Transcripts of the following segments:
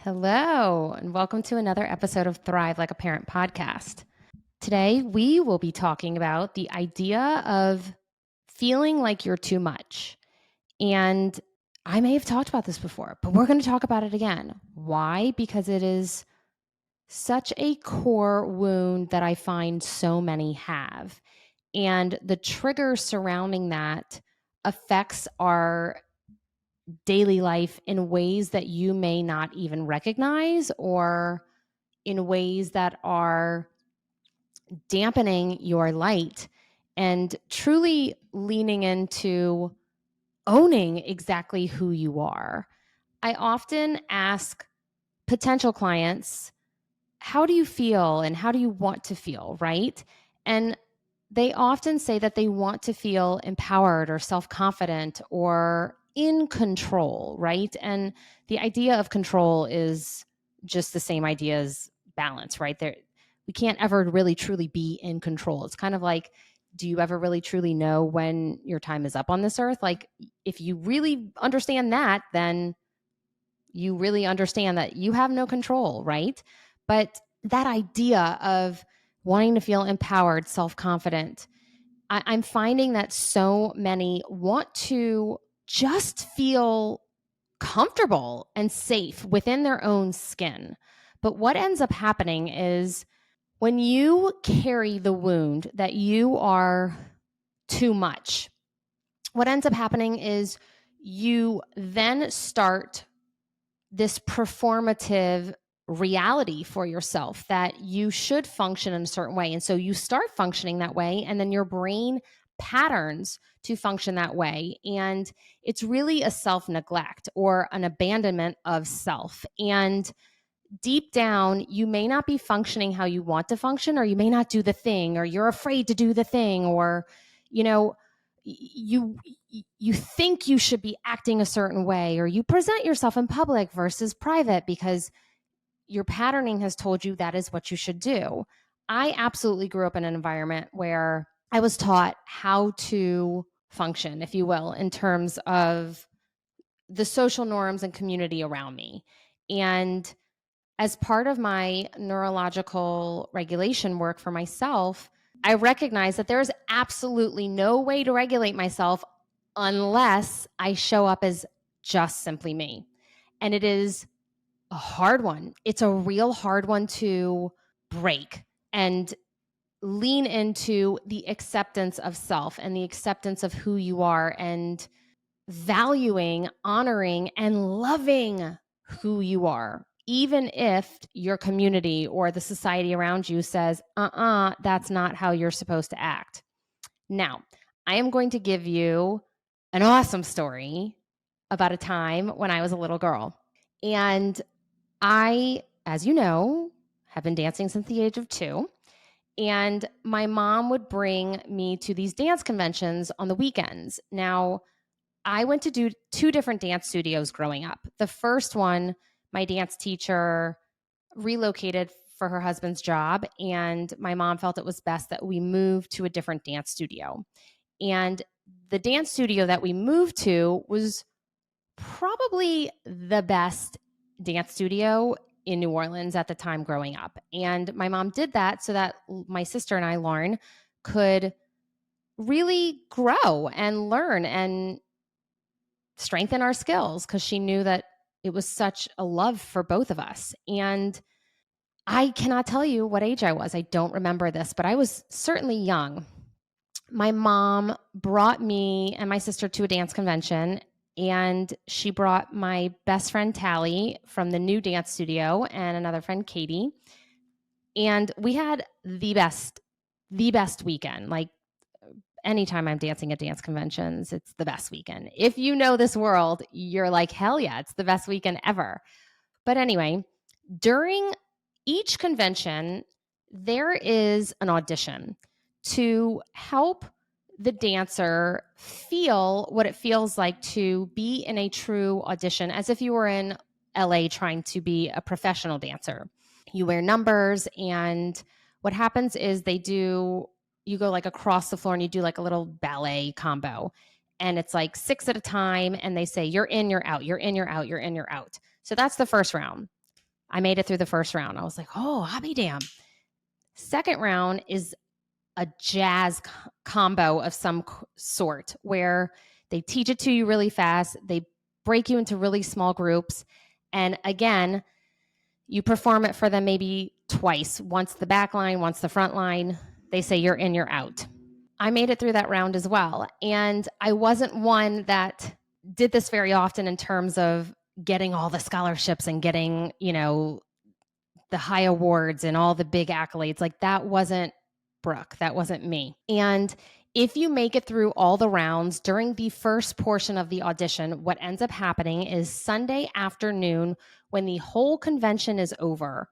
Hello, and welcome to another episode of Thrive Like a Parent podcast. Today, we will be talking about the idea of feeling like you're too much. And I may have talked about this before, but we're going to talk about it again. Why? Because it is such a core wound that I find so many have. And the trigger surrounding that affects our daily life in ways that you may not even recognize or in ways that are dampening your light and truly leaning into owning exactly who you are. I often ask potential clients, how do you feel and how do you want to feel, right? And they often say that they want to feel empowered or self confident or in control, right? And the idea of control is just the same idea as balance, right? We can't ever really truly be in control. It's kind of like, do you ever really truly know when your time is up on this earth? Like, if you really understand that, then you really understand that you have no control, right? But that idea of wanting to feel empowered, self confident, I'm finding that so many want to just feel comfortable and safe within their own skin. But what ends up happening is when you carry the wound that you are too much, what ends up happening is you then start this performative reality for yourself that you should function in a certain way. And so you start functioning that way, and then your brain patterns to function that way. And it's really a self neglect or an abandonment of self. And deep down, you may not be functioning how you want to function, or you may not do the thing, or you're afraid to do the thing, or, you know, you you think you should be acting a certain way, or you present yourself in public versus private because your patterning has told you that is what you should do. I absolutely grew up in an environment where I was taught how to function, if you will, in terms of the social norms and community around me. And as part of my neurological regulation work for myself, I recognize that there is absolutely no way to regulate myself unless I show up as just simply me. And it is a hard one. It's a real hard one to break and lean into the acceptance of self and the acceptance of who you are and valuing, honoring, and loving who you are, even if your community or the society around you says, that's not how you're supposed to act. Now, I am going to give you an awesome story about a time when I was a little girl. And I, as you know, have been dancing since the age of 2. And my mom would bring me to these dance conventions on the weekends. Now, I went to do 2 different dance studios growing up. The first one, my dance teacher relocated for her husband's job, and my mom felt it was best that we move to a different dance studio. And the dance studio that we moved to was probably the best dance studio in New Orleans at the time growing up. And my mom did that so that my sister and I, Lauren, could really grow and learn and strengthen our skills because she knew that it was such a love for both of us. And I cannot tell you what age I was. I don't remember this, but I was certainly young. My mom brought me and my sister to a dance convention, and she brought my best friend Tally from the new dance studio and another friend Katie. And we had the best weekend. Like, anytime I'm dancing at dance conventions, it's the best weekend. If you know this world, you're like, hell yeah, it's the best weekend ever. But anyway, during each convention, there is an audition to help the dancer feel what it feels like to be in a true audition, as if you were in LA trying to be a professional dancer. You wear numbers, and what happens is you go like across the floor and you do like a little ballet combo. And it's like 6 at a time. And they say, you're in, you're out, you're in, you're out, you're in, you're out. So that's the first round. I made it through the first round. I was like, oh, I'll be damn. Second round is a jazz combo of some sort where they teach it to you really fast. They break you into really small groups. And again, you perform it for them maybe twice, once the back line, once the front line. They say you're in, you're out. I made it through that round as well. And I wasn't one that did this very often in terms of getting all the scholarships and getting, the high awards and all the big accolades. Like that wasn't Brooke. That wasn't me. And if you make it through all the rounds during the first portion of the audition, what ends up happening is Sunday afternoon, when the whole convention is over,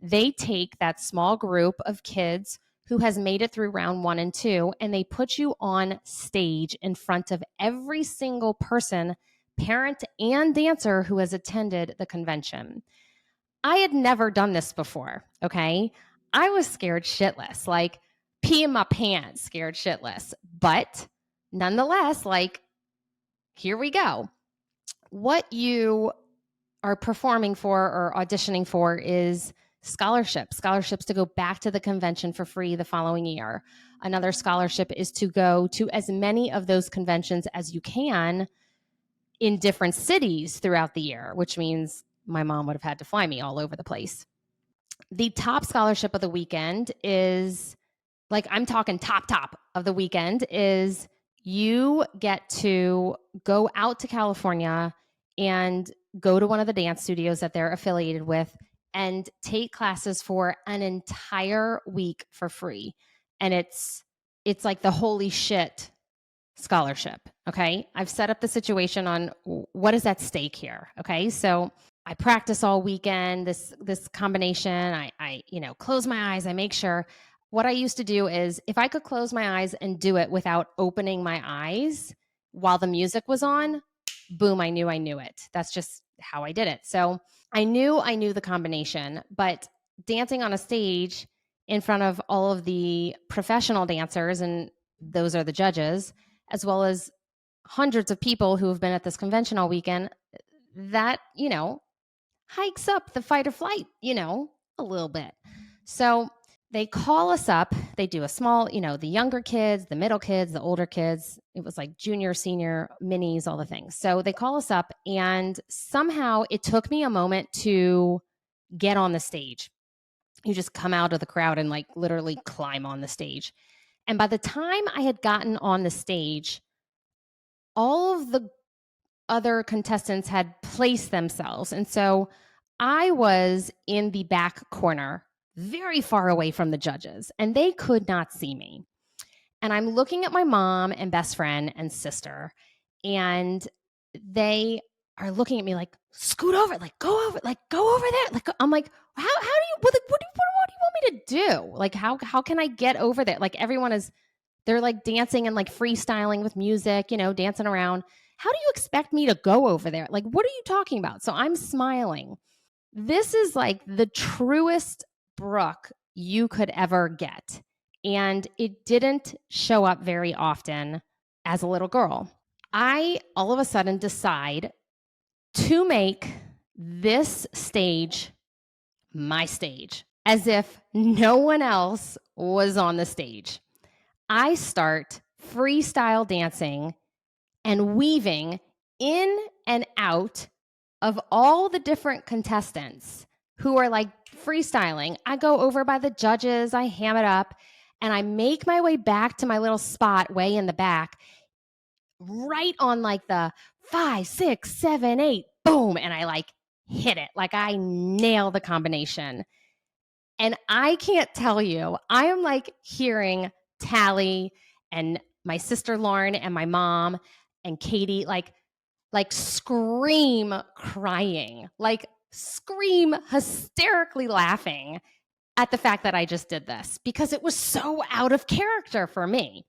they take that small group of kids who has made it through round 1 and 2, and they put you on stage in front of every single person, parent and dancer, who has attended the convention. I had never done this before. Okay. I was scared shitless, like pee in my pants, scared shitless. But nonetheless, like, here we go. What you are performing for or auditioning for is scholarships to go back to the convention for free the following year. Another scholarship is to go to as many of those conventions as you can in different cities throughout the year, which means my mom would have had to fly me all over the place. The top scholarship of the weekend is, like, I'm talking top of the weekend, is you get to go out to California and go to one of the dance studios that they're affiliated with and take classes for an entire week for free. And it's like the holy shit scholarship. Okay. I've set up the situation on what is at stake here. Okay. So I practice all weekend, this combination. I close my eyes. I make sure. What I used to do is, if I could close my eyes and do it without opening my eyes while the music was on, boom, I knew it. That's just how I did it. So I knew the combination, but dancing on a stage in front of all of the professional dancers, and those are the judges, as well as hundreds of people who have been at this convention all weekend, that, hikes up the fight or flight, a little bit. So they call us up. They do a small, the younger kids, the middle kids, the older kids. It was like junior, senior, minis, all the things. So they call us up, and somehow it took me a moment to get on the stage. You just come out of the crowd and like literally climb on the stage. And by the time I had gotten on the stage, all of the other contestants had placed themselves. And so I was in the back corner, very far away from the judges, and they could not see me. And I'm looking at my mom and best friend and sister, and they are looking at me like, scoot over, like go over there. Like, I'm like, how do you, what do you want me to do? Like, how can I get over there? Like, everyone is, they're like dancing and like freestyling with music, dancing around. How do you expect me to go over there? Like, what are you talking about? So I'm smiling. This is like the truest Brooke you could ever get. And it didn't show up very often as a little girl. I all of a sudden decide to make this stage my stage, as if no one else was on the stage. I start freestyle dancing and weaving in and out of all the different contestants who are like freestyling. I go over by the judges, I ham it up, and I make my way back to my little spot way in the back, right on like the 5, 6, 7, 8, boom. And I like hit it. Like I nail the combination. And I can't tell you, I am like hearing Tally and my sister Lauren and my mom and Katie like scream crying, like scream hysterically laughing at the fact that I just did this, because it was so out of character for me.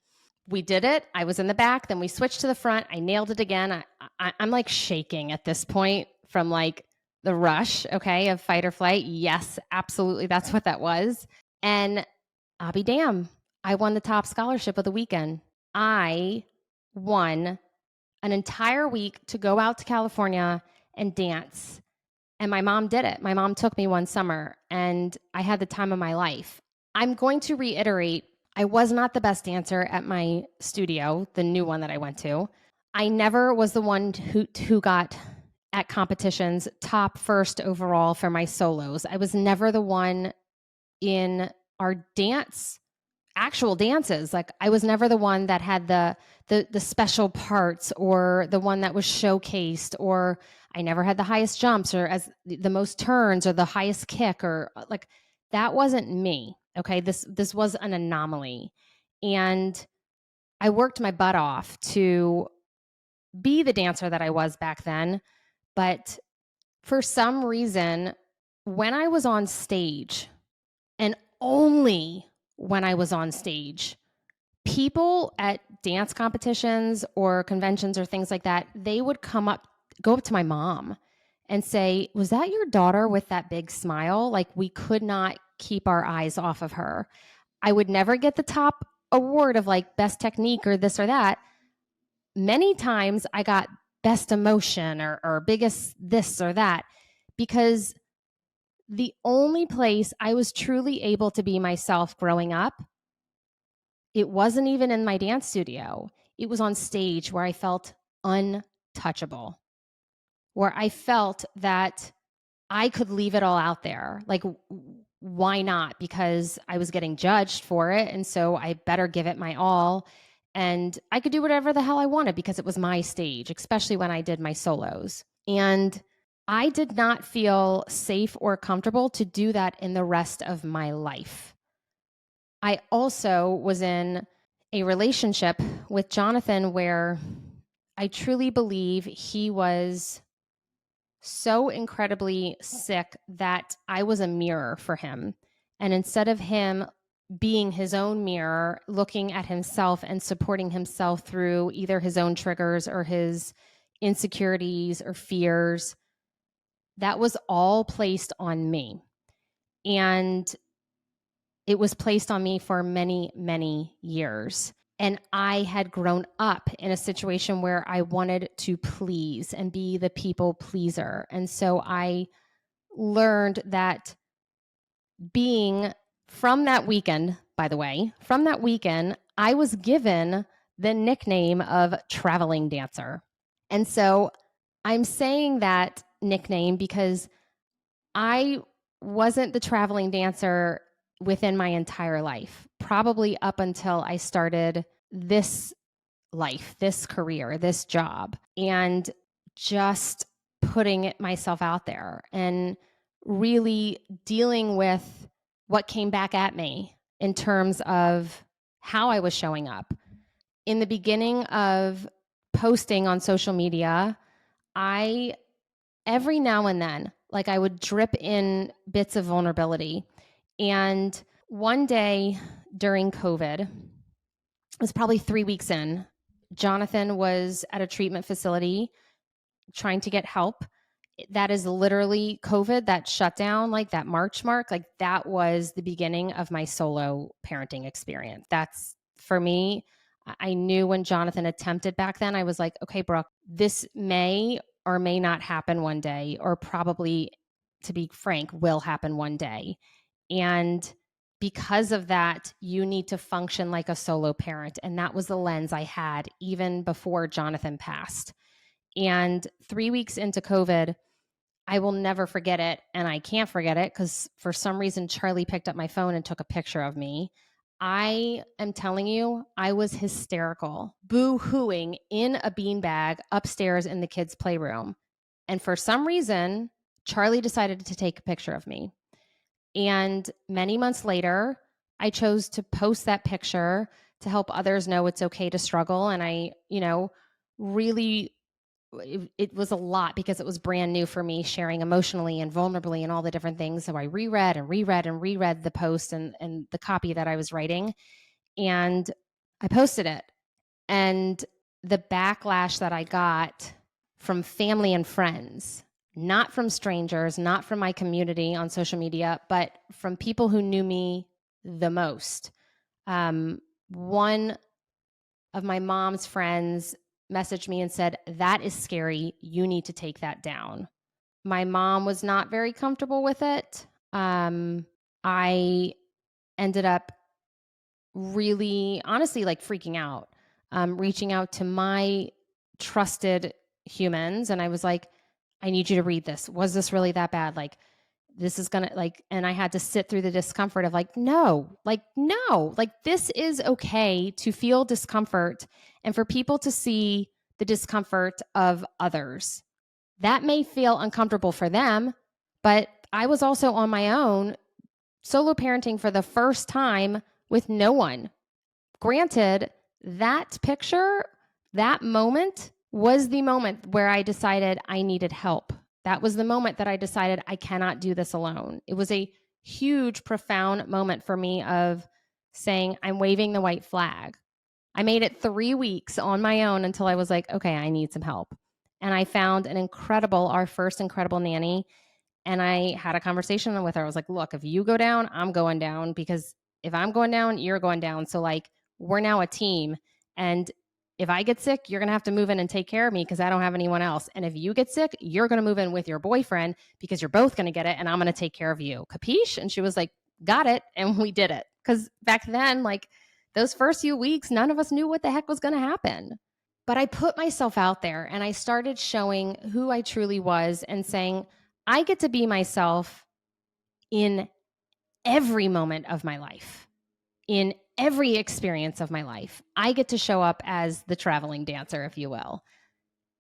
We did it. I was in the back. Then we switched to the front. I nailed it again. I'm like shaking at this point from like the rush, okay, of fight or flight. Yes, absolutely. That's what that was. And I'll be damned. I won the top scholarship of the weekend. I won an entire week to go out to California and dance And my mom did it. My mom took me one summer and I had the time of my life. I'm going to reiterate, I was not the best dancer at my studio, the new one that I went to. I never was the one who got at competitions top first overall for my solos. I was never the one in our actual dances. Like I was never the one that had the special parts or the one that was showcased, or I never had the highest jumps or as the most turns or the highest kick, or like that wasn't me. Okay, this was an anomaly. And I worked my butt off to be the dancer that I was back then, but for some reason when I was on stage, and only when I was on stage, people at dance competitions or conventions or things like that, they would go up to my mom and say, "Was that your daughter with that big smile?" Like we could not keep our eyes off of her. I would never get the top award of like best technique or this or that. Many times I got best emotion or biggest this or that, because the only place I was truly able to be myself growing up, it wasn't even in my dance studio. It was on stage where I felt untouchable, where I felt that I could leave it all out there. Like, why not? Because I was getting judged for it. And so I better give it my all. And I could do whatever the hell I wanted because it was my stage, especially when I did my solos. And I did not feel safe or comfortable to do that in the rest of my life. I also was in a relationship with Jonathan where I truly believe he was so incredibly sick that I was a mirror for him. And instead of him being his own mirror, looking at himself and supporting himself through either his own triggers or his insecurities or fears, that was all placed on me. And it was placed on me for many, many years. And I had grown up in a situation where I wanted to please and be the people pleaser. And so I learned that being from that weekend, by the way, from that weekend, I was given the nickname of traveling dancer. And so I'm saying that nickname because I wasn't the traveling dancer within my entire life, probably up until I started this life, this career, this job, and just putting myself out there and really dealing with what came back at me in terms of how I was showing up. In the beginning of posting on social media, I every now and then, like I would drip in bits of vulnerability. And one day during COVID, it was probably 3 weeks in, Jonathan was at a treatment facility trying to get help. That is literally COVID, that shutdown, like that March mark, like that was the beginning of my solo parenting experience. That's for me. I knew when Jonathan attempted back then, I was like, okay, Brooke, this may or may not happen one day, or probably, to be frank, will happen one day. And because of that, you need to function like a solo parent. And that was the lens I had even before Jonathan passed. And 3 weeks into COVID, I will never forget it. And I can't forget it because for some reason, Charlie picked up my phone and took a picture of me. I am telling you, I was hysterical, boo hooing in a beanbag upstairs in the kids' playroom. And for some reason, Charlie decided to take a picture of me. And many months later, I chose to post that picture to help others know it's okay to struggle. And I, really it was a lot because it was brand new for me, sharing emotionally and vulnerably and all the different things. So I reread and reread and reread the post and the copy that I was writing. And I posted it. And the backlash that I got from family and friends, not from strangers, not from my community on social media, but from people who knew me the most. One of my mom's friends messaged me and said, "That is scary. You need to take that down." My mom was not very comfortable with it. I ended up really, honestly, like freaking out, reaching out to my trusted humans. And I was like, I need you to read this. Was this really that bad? Like, this is gonna like, and I had to sit through the discomfort of like, no, this is okay to feel discomfort and for people to see the discomfort of others. That may feel uncomfortable for them, but I was also on my own, solo parenting for the first time with no one. Granted, that picture, that moment was the moment where I decided I needed help. That was the moment that I decided I cannot do this alone. It was a huge, profound moment for me of saying, I'm waving the white flag. I made it 3 weeks on my own until I was like, okay, I need some help. And I found our first incredible nanny, and I had a conversation with her. I was like, look, if you go down, I'm going down, because if I'm going down, you're going down. So, like, we're now a team. And if I get sick, you're going to have to move in and take care of me because I don't have anyone else. And if you get sick, you're going to move in with your boyfriend because you're both going to get it and I'm going to take care of you. Capiche? And she was like, got it. And we did it. Because back then, like, those first few weeks, none of us knew what the heck was going to happen. But I put myself out there and I started showing who I truly was and saying, I get to be myself in every moment of my life, in every experience of my life. I get to show up as the traveling dancer, if you will.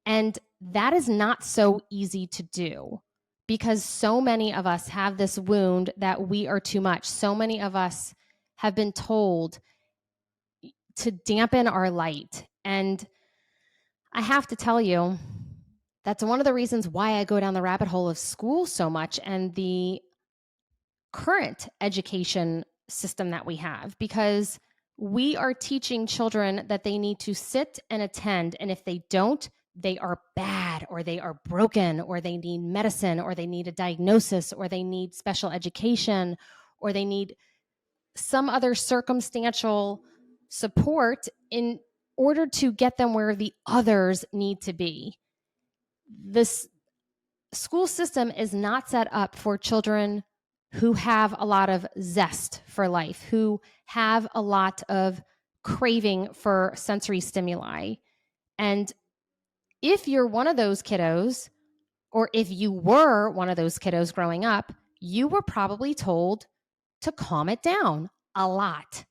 And that is not so easy to do because so many of us have this wound that we are too much. So many of us have been told to dampen our light. And I have to tell you, that's one of the reasons why I go down the rabbit hole of school so much and the current education system that we have, because we are teaching children that they need to sit and attend. And if they don't, they are bad, or they are broken, or they need medicine, or they need a diagnosis, or they need special education, or they need some other circumstantial support in order to get them where the others need to be. This school system is not set up for children who have a lot of zest for life, who have a lot of craving for sensory stimuli. And if you're one of those kiddos, or if you were one of those kiddos growing up, you were probably told to calm it down a lot.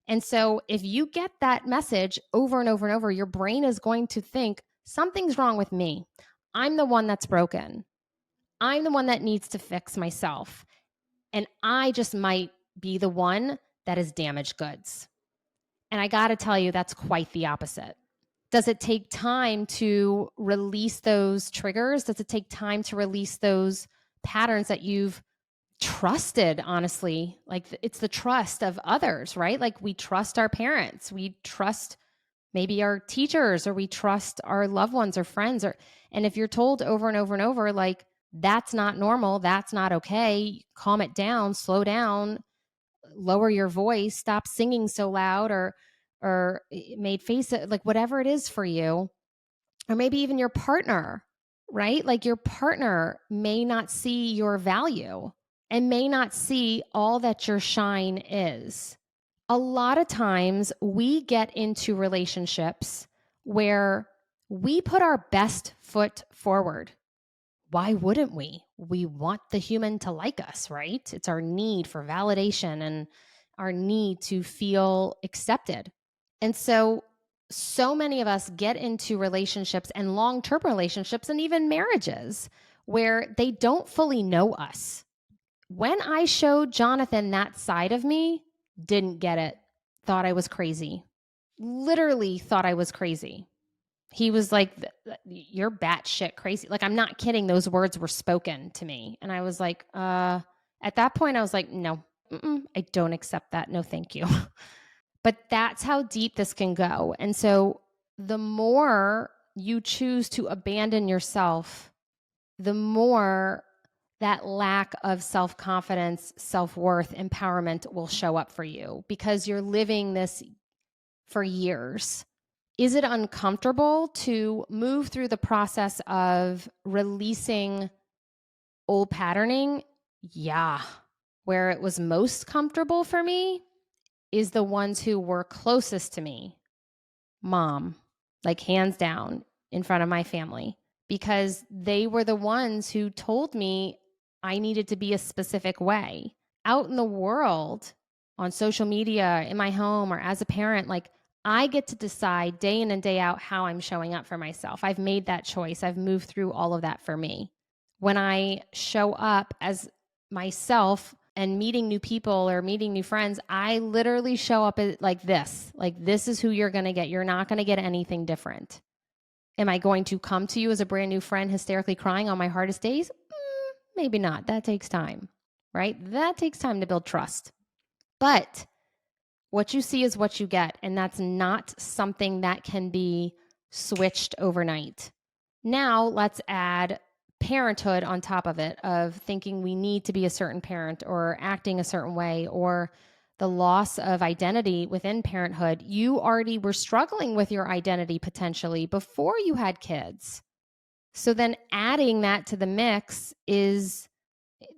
And so if you get that message over and over and over, your brain is going to think something's wrong with me. I'm the one that's broken. I'm the one that needs to fix myself. And I just might be the one that is damaged goods. And I got to tell you, that's quite the opposite. Does it take time to release those triggers? Does it take time to release those patterns that you've trusted, honestly? Like, it's the trust of others, right? Like, we trust our parents, we trust maybe our teachers, or we trust our loved ones or friends, and if you're told over and over and over, like, that's not normal, that's not okay, calm it down, slow down, lower your voice, stop singing so loud, or made face it, like, whatever it is for you, or maybe even your partner, right? Like, your partner may not see your value and may not see all that your shine is. A lot of times we get into relationships where we put our best foot forward. Why wouldn't we? We want the human to like us, right? It's our need for validation and our need to feel accepted. And so many of us get into relationships and long-term relationships and even marriages where they don't fully know us. When I showed Jonathan that side of me, didn't get it, thought I was crazy, literally thought I was crazy. He was like, you're batshit crazy. Like, I'm not kidding. Those words were spoken to me. And I was like, at that point, I was like, no, I don't accept that. No, thank you. But that's how deep this can go. And so the more you choose to abandon yourself, the more that lack of self-confidence, self-worth, empowerment will show up for you because you're living this for years. Is it uncomfortable to move through the process of releasing old patterning, yeah. Where it was most comfortable for me is the ones who were closest to me, mom, like hands down in front of my family, because they were the ones who told me I needed to be a specific way. Out in the world, on social media, in my home, or as a parent, like I get to decide day in and day out how I'm showing up for myself. I've made that choice. I've moved through all of that for me. When I show up as myself and meeting new people or meeting new friends, I literally show up like this. Like, this is who you're going to get. You're not going to get anything different. Am I going to come to you as a brand new friend hysterically crying on my hardest days? Maybe not. That takes time, right? That takes time to build trust. But what you see is what you get. And that's not something that can be switched overnight. Now let's add parenthood on top of it, of thinking we need to be a certain parent or acting a certain way, or the loss of identity within parenthood. You already were struggling with your identity potentially before you had kids. So then adding that to the mix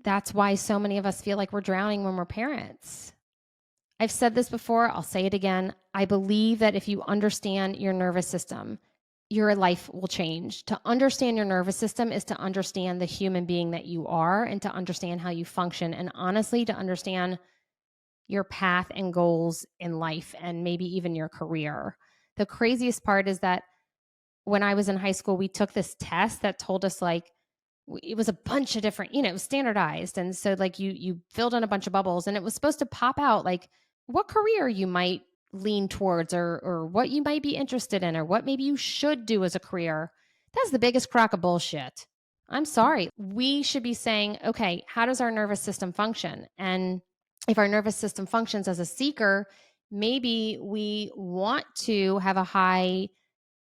that's why so many of us feel like we're drowning when we're parents. I've said this before, I'll say it again. I believe that if you understand your nervous system, your life will change. To understand your nervous system is to understand the human being that you are and to understand how you function, and honestly, to understand your path and goals in life and maybe even your career. The craziest part is that when I was in high school, we took this test that told us, like, it was a bunch of different, it was standardized. And so like you filled in a bunch of bubbles and it was supposed to pop out like what career you might lean towards, or what you might be interested in, or what maybe you should do as a career. That's the biggest crock of bullshit. I'm sorry. We should be saying, okay, how does our nervous system function? And if our nervous system functions as a seeker, maybe we want to have a high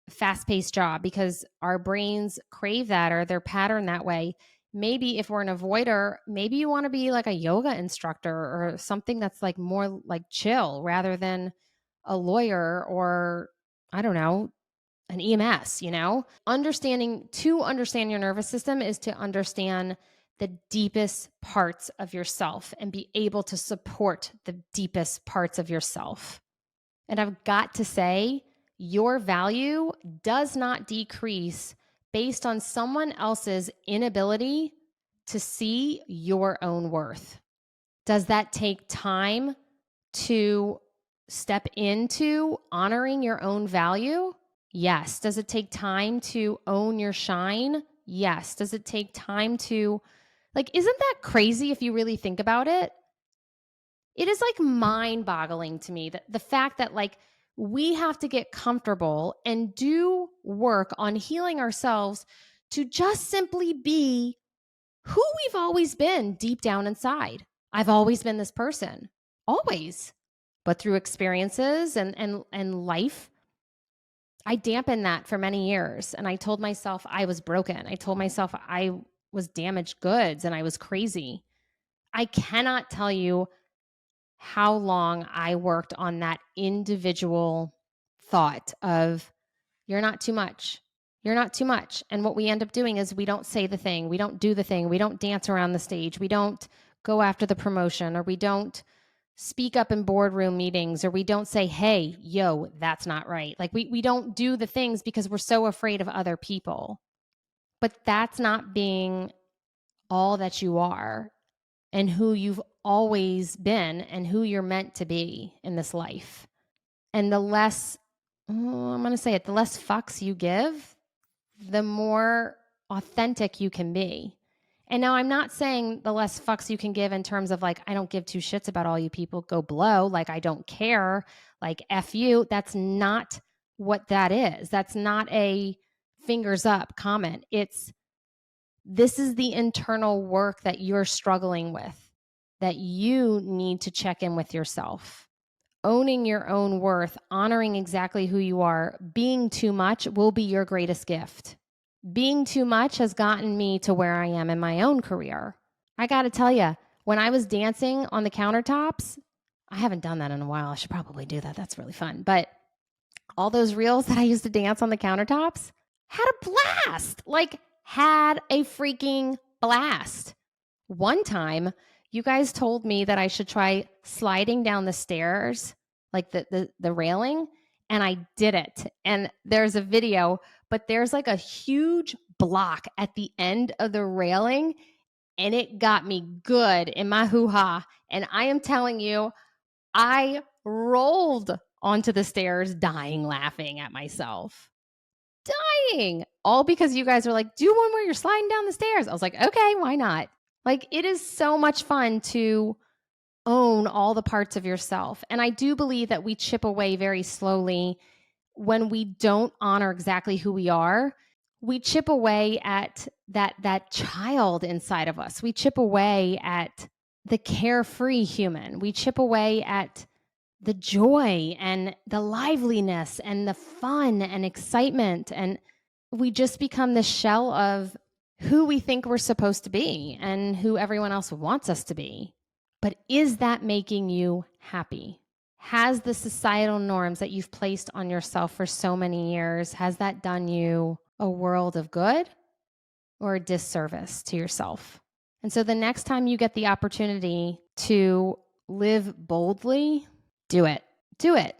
fast-paced job because our brains crave that, or they're patterned that way. Maybe if we're an avoider, maybe you want to be like a yoga instructor or something that's like more like chill rather than a lawyer, or I don't know, an EMS. To understand your nervous system is to understand the deepest parts of yourself and be able to support the deepest parts of yourself. And I've got to say, your value does not decrease based on someone else's inability to see your own worth. Does that take time to step into honoring your own value? Yes. Does it take time to own your shine? Yes. Does it take time to, isn't that crazy if you really think about it? It is like mind boggling to me that the fact that we have to get comfortable and do work on healing ourselves to just simply be who we've always been deep down inside. I've always been this person, always. But through experiences and life, I dampened that for many years. And I told myself I was broken. I told myself I was damaged goods and I was crazy. I cannot tell you how long I worked on that individual thought of, you're not too much. You're not too much. And what we end up doing is we don't say the thing, we don't do the thing, we don't dance around the stage, we don't go after the promotion, or we don't speak up in boardroom meetings, or we don't say, hey, yo, that's not right. We don't do the things because we're so afraid of other people. But that's not being all that you are and who you've always been and who you're meant to be in this life. And the less, I'm going to say it, the less fucks you give, the more authentic you can be. And now I'm not saying the less fucks you can give in terms of I don't give two shits about all you people, go blow, I don't care, F you. That's not what that is. That's not a fingers up comment. This is the internal work that you're struggling with, that you need to check in with yourself. Owning your own worth, honoring exactly who you are, being too much will be your greatest gift. Being too much has gotten me to where I am in my own career. I got to tell you, when I was dancing on the countertops, I haven't done that in a while. I should probably do that. That's really fun. But all those reels that I used to dance on the countertops, had a blast. Had a freaking blast. One time, you guys told me that I should try sliding down the stairs, like the railing, and I did it. And there's a video, but there's like a huge block at the end of the railing, and it got me good in my hoo-ha. And I am telling you, I rolled onto the stairs, dying laughing at myself. Dying. All because you guys are like, do one where you're sliding down the stairs. I was like, okay, why not? Like, it is so much fun to own all the parts of yourself. And I do believe that we chip away very slowly when we don't honor exactly who we are. We chip away at that child inside of us. We chip away at the carefree human. We chip away at the joy and the liveliness and the fun and excitement. And we just become the shell of who we think we're supposed to be and who everyone else wants us to be. But is that making you happy? Has the societal norms that you've placed on yourself for so many years, has that done you a world of good or a disservice to yourself? And so the next time you get the opportunity to live boldly, do it. Do it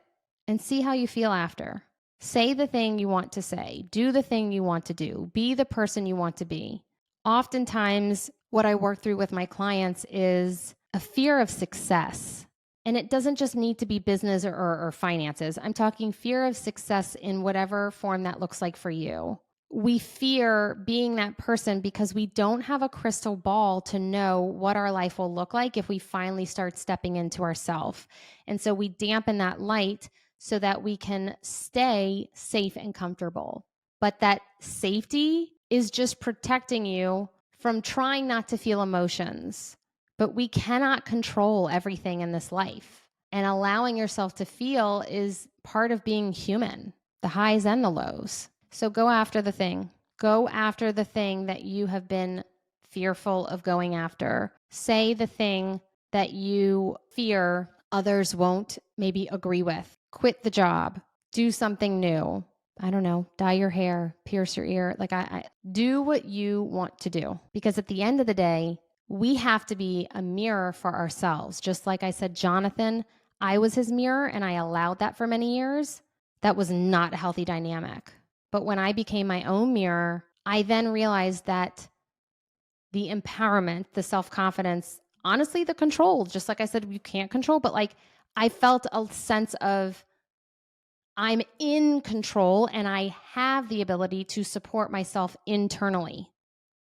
and see how you feel after. Say the thing you want to say. Do the thing you want to do. Be the person you want to be. Oftentimes, what I work through with my clients is a fear of success. And it doesn't just need to be business or finances. I'm talking fear of success in whatever form that looks like for you. We fear being that person because we don't have a crystal ball to know what our life will look like if we finally start stepping into ourselves. And so we dampen that light so that we can stay safe and comfortable. But that safety is just protecting you from trying not to feel emotions. But we cannot control everything in this life. And allowing yourself to feel is part of being human, the highs and the lows. So go after the thing. Go after the thing that you have been fearful of going after. Say the thing that you fear others won't maybe agree with. Quit the job. Do something new. I don't know, dye your hair, pierce your ear. Like I do what you want to do. Because at the end of the day, we have to be a mirror for ourselves. Just like I said, Jonathan, I was his mirror and I allowed that for many years. That was not a healthy dynamic. But when I became my own mirror, I then realized that the empowerment, the self-confidence, honestly, the control, just like I said, you can't control, but like I felt a sense of I'm in control and I have the ability to support myself internally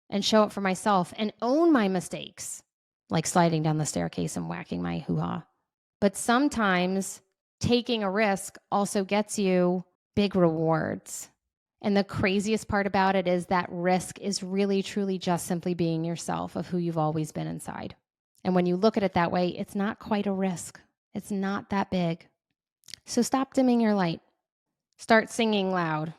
and show up for myself and own my mistakes, like sliding down the staircase and whacking my hoo-ha. But sometimes taking a risk also gets you big rewards. And the craziest part about it is that risk is really, truly just simply being yourself of who you've always been inside. And when you look at it that way, it's not quite a risk. It's not that big. So stop dimming your light. Start singing loud.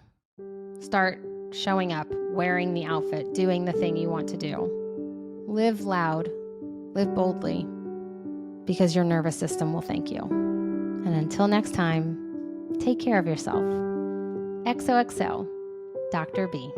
Start showing up, wearing the outfit, doing the thing you want to do. Live loud. Live boldly. Because your nervous system will thank you. And until next time, take care of yourself. XOXO, Dr. B.